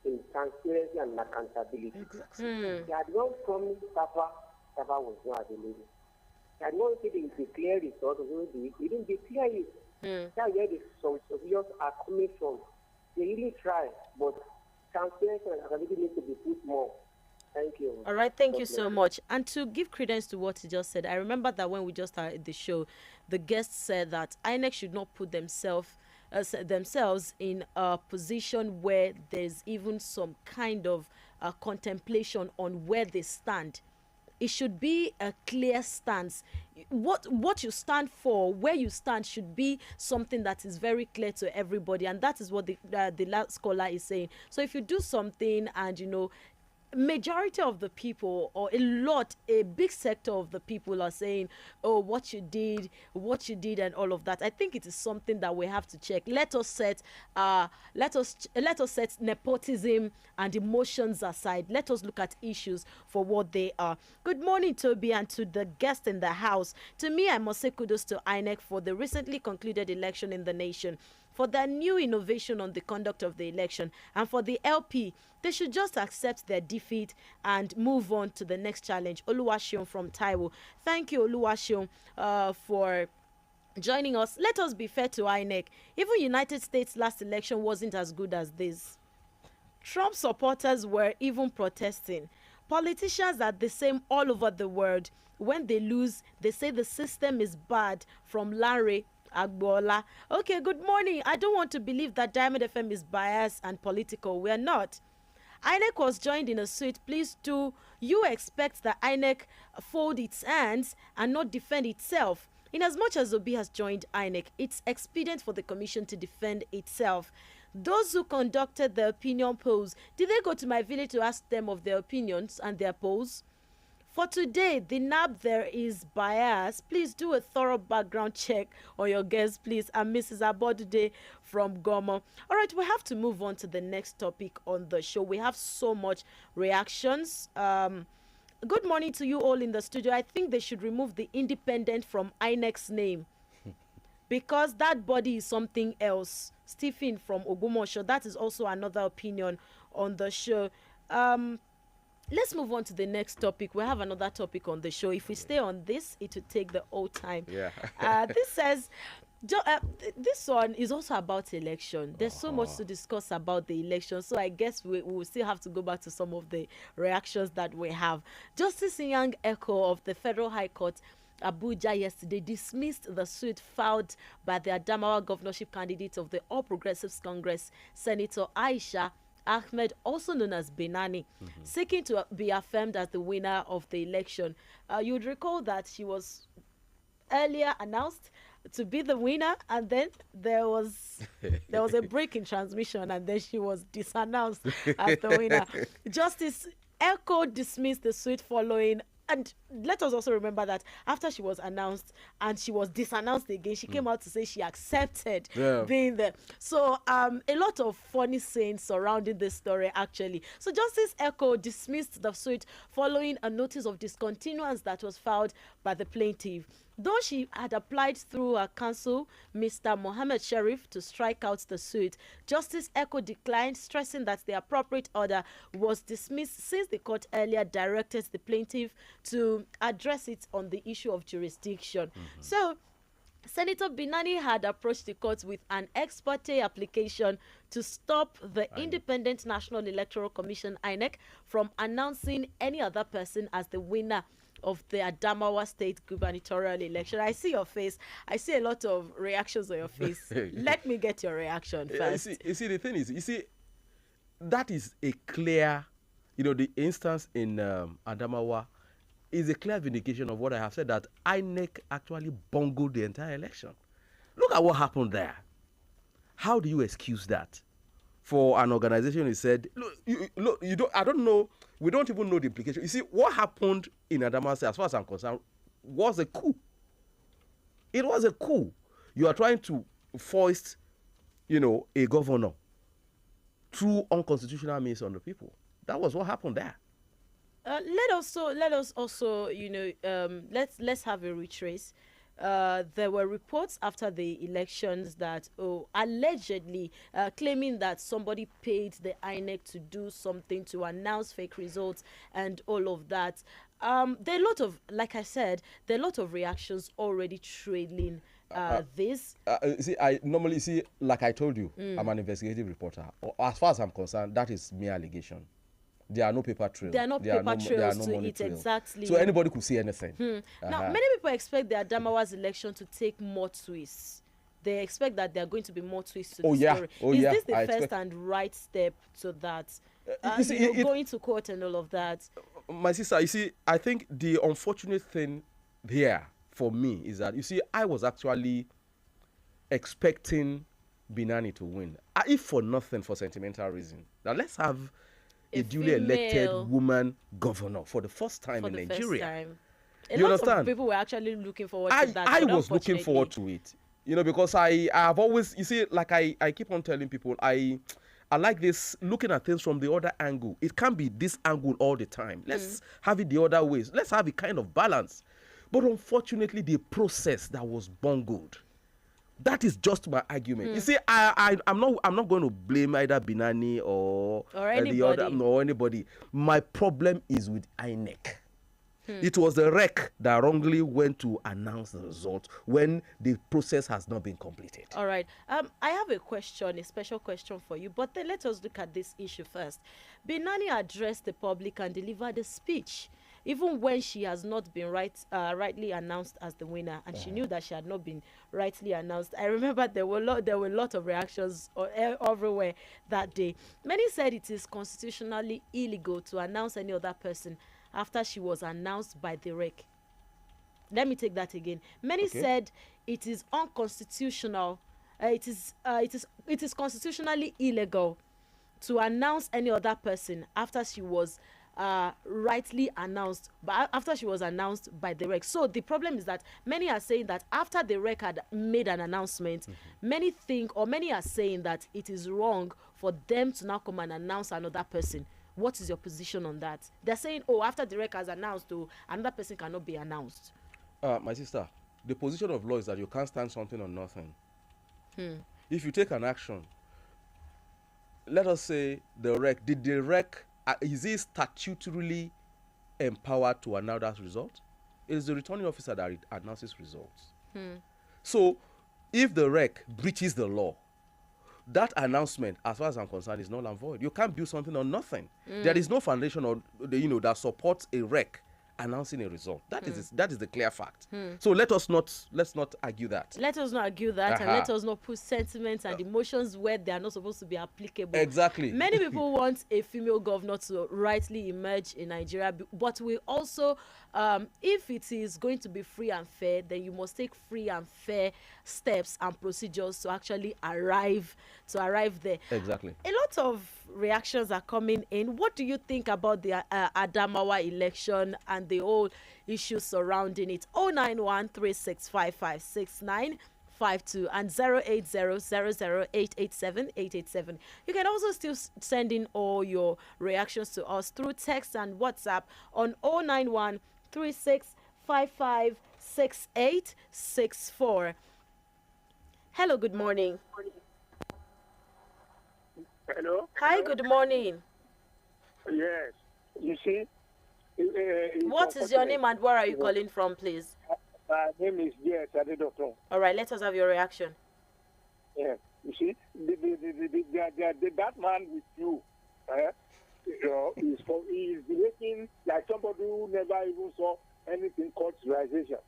in transparency and accountability. They had not promised Safa was not available. They had not said it is a clear result of it. They didn't declare it. That's where the surveillance are coming from. They really try, but transparency and accountability need to be put more. Thank you. All right, thank you so much. And to give credence to what he just said, I remember that when we just started the show, the guest said that INEC should not put themselves in a position where there's even some kind of contemplation on where they stand. It should be a clear stance. What you stand for, where you stand, should be something that is very clear to everybody, and that is what the last caller is saying. So if you do something and majority of the people, or a big sector of the people are saying, oh, what you did and all of that, I think it is something that we have to check. Let us set nepotism and emotions aside. Let us look at issues for what they are. Good morning, Toby, and to the guest in the house. To me, I must say kudos to INEC for the recently concluded election in the nation, for their new innovation on the conduct of the election, and for the LP, they should just accept their defeat and move on to the next challenge. Oluwaseun from Taiwo. Thank you, Oluwaseun, for joining us. Let us be fair to INEC. Even United States last election wasn't as good as this. Trump supporters were even protesting. Politicians are the same all over the world. When they lose, they say the system is bad, from Larry Agbola. Okay, good morning. I don't want to believe that Diamond FM is biased and political. We are not. INEC was joined in a suit. Please do you expect that INEC fold its hands and not defend itself? In as much as Obi has joined INEC, it's expedient for the commission to defend itself. Those who conducted the opinion polls, did they go to my village to ask them of their opinions and their polls? For today, the NAB there is bias. Please do a thorough background check on your guests, please. And Mrs. Abodude from Gomo. All right, we have to move on to the next topic on the show. We have so much reactions. Good morning to you all in the studio. I think they should remove the independent from INEC's name because that body is something else. Stephen from Ogumosho, that is also another opinion on the show. Let's move on to the next topic. We have another topic on the show. If we stay on this, it will take the whole time. Yeah. This says, this one is also about election. There's so much to discuss about the election. So I guess we will still have to go back to some of the reactions that we have. Justice Young Echo of the Federal High Court Abuja yesterday dismissed the suit filed by the Adamawa governorship candidate of the All Progressives Congress, Senator Aisha Ahmed, also known as Benani, seeking to be affirmed as the winner of the election. You would recall that she was earlier announced to be the winner, and then there was a break in transmission, and then she was disannounced as the winner. Justice Echo dismissed the suit following. And let us also remember that after she was announced and she was disannounced again, she came out to say she accepted being there. So a lot of funny sayings surrounding this story, actually. So Justice Echo dismissed the suit following a notice of discontinuance that was filed by the plaintiff. Though she had applied through her counsel, Mr. Mohammed Sharif, to strike out the suit, Justice Echo declined, stressing that the appropriate order was dismissed since the court earlier directed the plaintiff to address it on the issue of jurisdiction. So, Senator Binani had approached the court with an ex parte application to stop the Independent National Electoral Commission, INEC, from announcing any other person as the winner of the Adamawa State gubernatorial election. I see your face. I see a lot of reactions on your face. Let me get your reaction first. You see, the thing is, that is a clear, the instance in Adamawa is a clear vindication of what I have said, that INEC actually bungled the entire election. Look at what happened there. How do you excuse that? For an organization who said, look, I don't know, we don't even know the implication. You see, what happened in Adamawa, as far as I'm concerned, was a coup. It was a coup. You are trying to foist, a governor. through unconstitutional means on the people. That was what happened there. Let us also, let's have a retrace. There were reports after the elections that, allegedly claiming that somebody paid the INEC to do something to announce fake results and all of that. There are a lot of, like I said, there are a lot of reactions already trailing this. I normally see, like I told you, I'm an investigative reporter. As far as I'm concerned, that is mere allegation. There are no paper trails. There are no paper trails to it, trail. exactly. So anybody could see anything. Now, many people expect the Adamawa's election to take more twists. They expect that there are going to be more twists to the story. Is this the first and right step to that? Going to court and all of that? My sister, you see, I think the unfortunate thing here for me is that, you see, I was actually expecting Binani to win. If for nothing, for sentimental reason. Now, let's have a duly elected woman governor for the first time in Nigeria. A lot of people were actually looking forward to that. I was looking forward to it, because I have always, you see, like I keep on telling people, I like this, looking at things from the other angle. It can't be this angle all the time. Let's have it the other ways. Let's have a kind of balance. But unfortunately, the process that was bungled. That is just my argument. You see, I'm not going to blame either Binani or anybody. My problem is with INEC. It was the REC that wrongly went to announce the result when the process has not been completed. All right. I have a question, a special question for you, but then let us look at this issue first. Binani addressed the public and delivered a speech, even when she has not been rightly announced as the winner, and she knew that she had not been rightly announced. I remember there were a lot of reactions everywhere that day. Many said it is constitutionally illegal to announce any other person after she was announced by the REC. Let me take that again. Many said it is unconstitutional. It is constitutionally illegal to announce any other person after she was rightly announced, but after she was announced by the REC. So the problem is that many are saying that after the REC had made an announcement, many are saying that it is wrong for them to now come and announce another person. What is your position on that? They're saying, after the REC has announced, another person cannot be announced. My sister, the position of law is that you can't stand something on nothing. If you take an action, let us say the REC, did the REC, is he statutorily empowered to announce that result? It is the returning officer that announces results. So, if the REC breaches the law, that announcement, as far as I'm concerned, is null and void. You can't build something on nothing. There is no foundation or that supports a REC announcing a result. That is the clear fact. So let's not argue that. Let us not argue that, and let us not put sentiments and emotions where they are not supposed to be applicable. Exactly. Many people want a female governor to rightly emerge in Nigeria, but we also, if it is going to be free and fair, then you must take free and fair steps and procedures to actually arrive there. Exactly. A lot of reactions are coming in. What do you think about the Adamawa election and the whole issue surrounding it? 09136556952 and 080000887. You can also still send in all your reactions to us through text and WhatsApp on 09136556864. Hello, good morning. Hello. Hi, good morning. Yes. You see, what is your name and where are you calling from, please? My name is Adedoto. All right, let us have your reaction. Yeah. You see, that man with you, he's behaving like somebody who never even saw anything called civilization.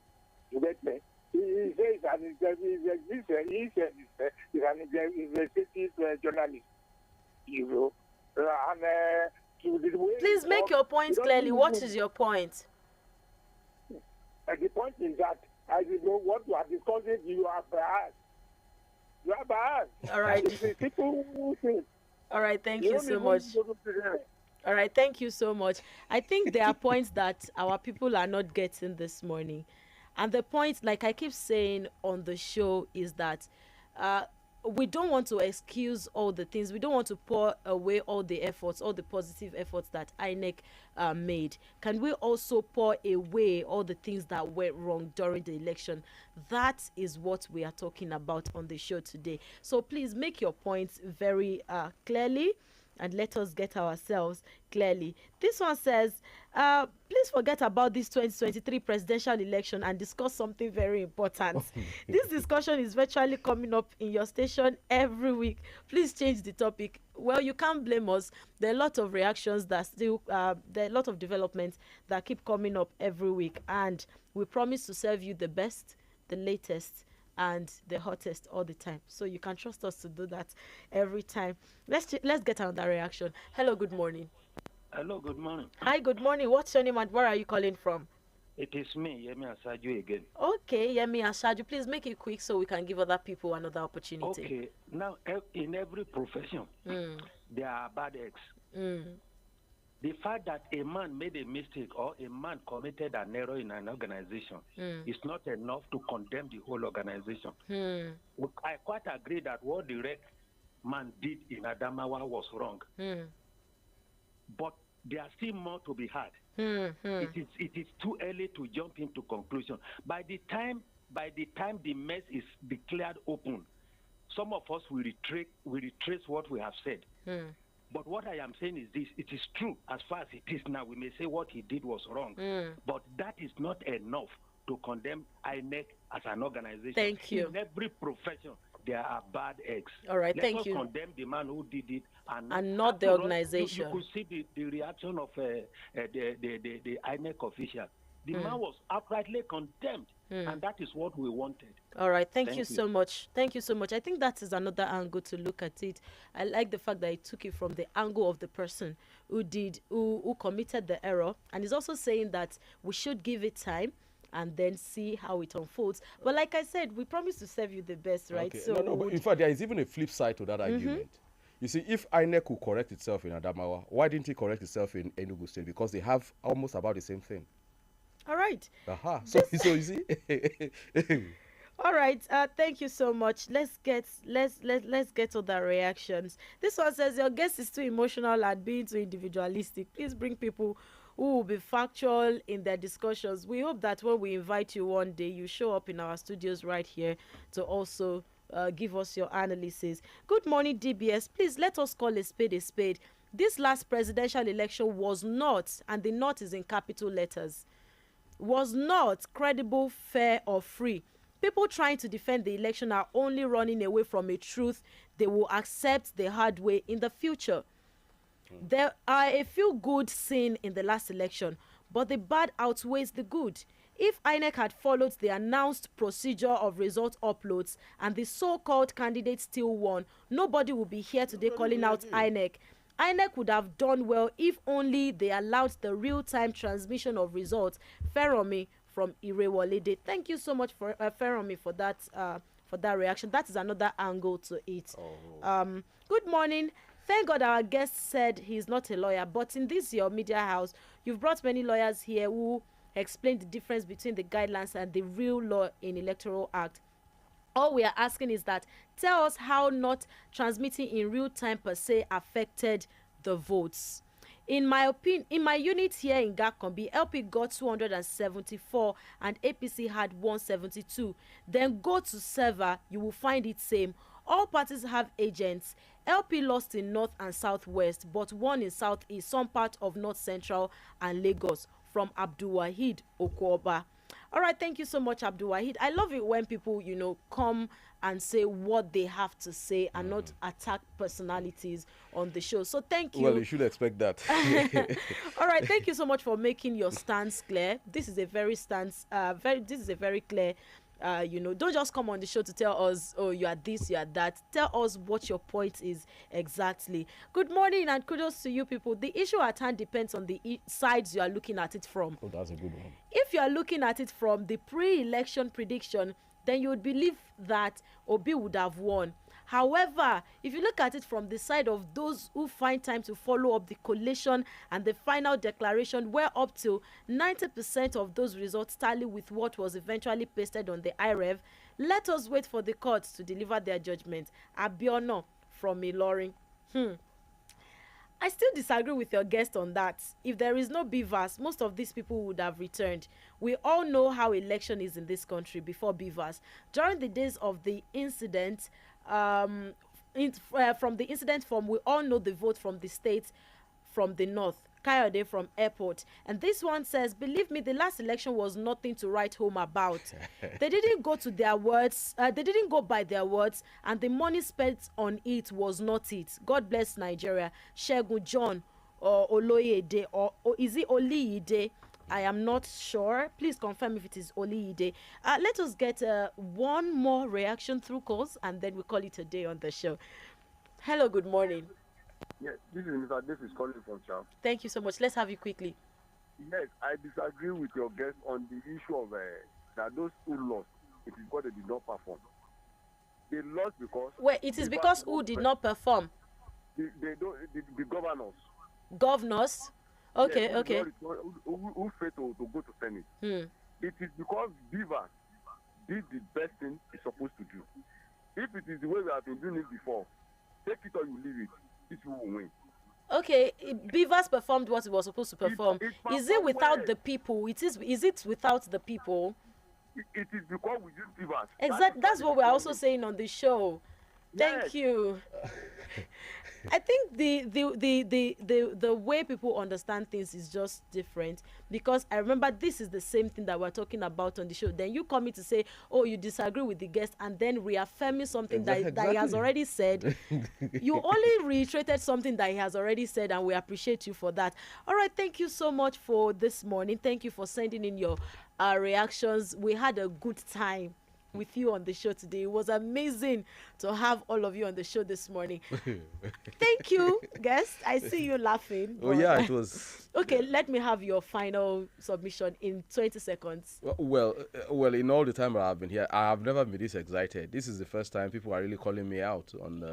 You get me? He says he's an investigative journalist. Please make your point clearly. What is your point? The point is that I don't know what you are discussing. You are biased. You are biased. All right. People who think. All right. Thank you so much. All right. Thank you so much. I think there are points that our people are not getting this morning. And the point, like I keep saying on the show, is that we don't want to excuse all the things. We don't want to pour away all the efforts, all the positive efforts that INEC made. Can we also pour away all the things that went wrong during the election? That is what we are talking about on the show today. So please make your points very clearly, and let us get ourselves clearly. This one says, please forget about this 2023 presidential election and discuss something very important. This discussion is virtually coming up in your station every week. Please change the topic. Well, you can't blame us. There are a lot of reactions that still, there are a lot of developments that keep coming up every week. And we promise to serve you the best, the latest, and the hottest all the time. So you can trust us to do that every time. Let's get another reaction. Hello, good morning. Hello, good morning. Hi, good morning. What's your name and where are you calling from? It is me, Yemi Asaju again. Okay, Yemi Asaju, please make it quick so we can give other people another opportunity. Okay, now in every profession, there are bad eggs. The fact that a man made a mistake or a man committed an error in an organization is not enough to condemn the whole organization. I quite agree that what the wreck man did in Adamawa was wrong. But there are still more to be had. It is too early to jump into conclusion. By the time the mess is declared open, some of us will retrace what we have said. But what I am saying is this: it is true as far as it is now. We may say what he did was wrong, but that is not enough to condemn INEC as an organization. Thank you. In every profession, there are bad eggs. All right, Let us condemn the man who did it and not the organization. You could see the reaction of the INEC official. The man was outrightly condemned, and that is what we wanted. All right, thank you so much. Thank you so much. I think that is another angle to look at it. I like the fact that he took it from the angle of the person who committed the error, and he's also saying that we should give it time and then see how it unfolds. But like I said, we promise to serve you the best, right? Okay. So no, but in fact, there is even a flip side to that argument. You see, if INEC could correct itself in Adamawa, why didn't it correct itself in Enugu State? Because they have almost about the same thing. All right. So you see. All right. Thank you so much. Let's get other reactions. This one says your guest is too emotional and being too individualistic. Please bring people who will be factual in their discussions. We hope that when we invite you one day, you show up in our studios right here to also give us your analysis. Good morning, DBS. Please let us call a spade a spade. This last presidential election was not, and the not is in capital letters, was not credible, fair, or free. People trying to defend the election are only running away from a truth they will accept the hard way in the future. There are a few good seen in the last election, but the bad outweighs the good. If INEC had followed the announced procedure of result uploads and the so-called candidates still won, nobody would be here today calling out INEC. INEC would have done well if only they allowed the real-time transmission of results. Feromi from Irewolede. Thank you so much for Feromi for that reaction. That is another angle to it. Good morning. Thank God our guest said he's not a lawyer, but in this your media house, you've brought many lawyers here who explain the difference between the guidelines and the real law in Electoral Act. All we are asking is that tell us how not transmitting in real time per se affected the votes. In my opinion, in my unit here in Gakombi, LP got 274 and APC had 172. Then go to server, you will find it same. All parties have agents. LP lost in North and Southwest, but won in Southeast, some part of North Central and Lagos. From Abdul Wahid Okwoba. All right, thank you so much, Abdul Wahid. I love it when people, come and say what they have to say and not attack personalities on the show. So thank you. Well, you should expect that. All right, thank you so much for making your stance clear. This is a very clear. Don't just come on the show to tell us, oh, you are this, you are that. Tell us what your point is exactly. Good morning and kudos to you people. The issue at hand depends on the sides you are looking at it from. Oh, that's a good one. If you are looking at it from the pre-election prediction, then you would believe that Obi would have won. However, if you look at it from the side of those who find time to follow up the collation and the final declaration, where up to 90% of those results tally with what was eventually pasted on the IREV, let us wait for the courts to deliver their judgment. Abiono from Ilorin. I still disagree with your guest on that. If there is no BVAS, most of these people would have returned. We all know how election is in this country before BVAS. During the days of the incident, from the incident form, we all know the vote from the states from the north. Kayode from Airport. And this one says, believe me, the last election was nothing to write home about. They didn't go to their words. They didn't go by their words. And the money spent on it was not it. God bless Nigeria. Shegun John or Oloyede, or is it Oliyide? I am not sure. Please confirm if it is Oliyide. Let us get one more reaction through calls and then we call it a day on the show. Hello, good morning. Yes, this is Mr. Davis calling from Chow. Thank you so much. Let's have you quickly. Yes, I disagree with your guest on the issue of that those who lost, it is because they did not perform. They lost because... Wait, it is because who did not perform? The governors. Governors? Okay, yes, okay. Who failed to go to Senate. It is because Beaver did the best thing it's supposed to do. If it is the way we have been doing it before, take it or you leave it. This will win. Okay, Beavers performed what it was supposed to perform. Is it without the people? Is it without the people? It is because we use Beavers. Exactly. That's what we're also saying on the show. Yes. Thank you. I think the way people understand things is just different, because I remember this is the same thing that we're talking about on the show. Then you come in to say, oh, you disagree with the guest, and then reaffirming something that he has already said. You only reiterated something that he has already said, and we appreciate you for that. All right, thank you so much for this morning. Thank you for sending in your reactions. We had a good time with you on the show today. It was amazing to have all of you on the show this morning. Thank you, guest. I see you laughing. Oh yeah, it was. Okay, let me have your final submission in 20 seconds. Well, in all the time I've been here, I have never been this excited. This is the first time people are really calling me out on,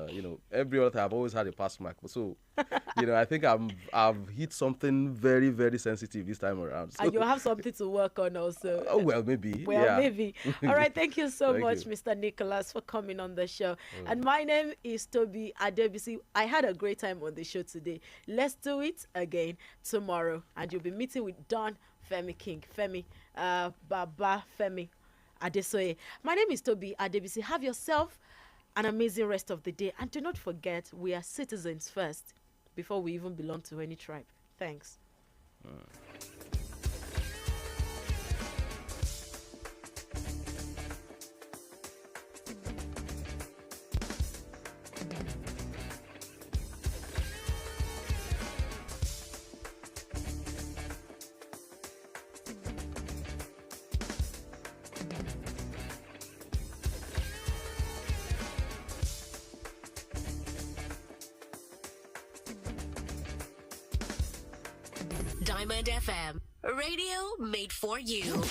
every other time I've always had a pass mark. So, I think I've hit something very, very sensitive this time around. So. And you'll have something to work on also. Oh, well, maybe. Well, yeah. maybe. All right, thank you so Thank much, you. Mr. Nicholas, for coming on the show. And my name is Toby Adebisi. I had a great time on the show today. Let's do it again tomorrow. And you'll be meeting with Don Femi King. Baba Femi Adesoye. My name is Toby Adebisi. Have yourself an amazing rest of the day. And do not forget, we are citizens first before we even belong to any tribe. Thanks. Diamond FM, radio made for you.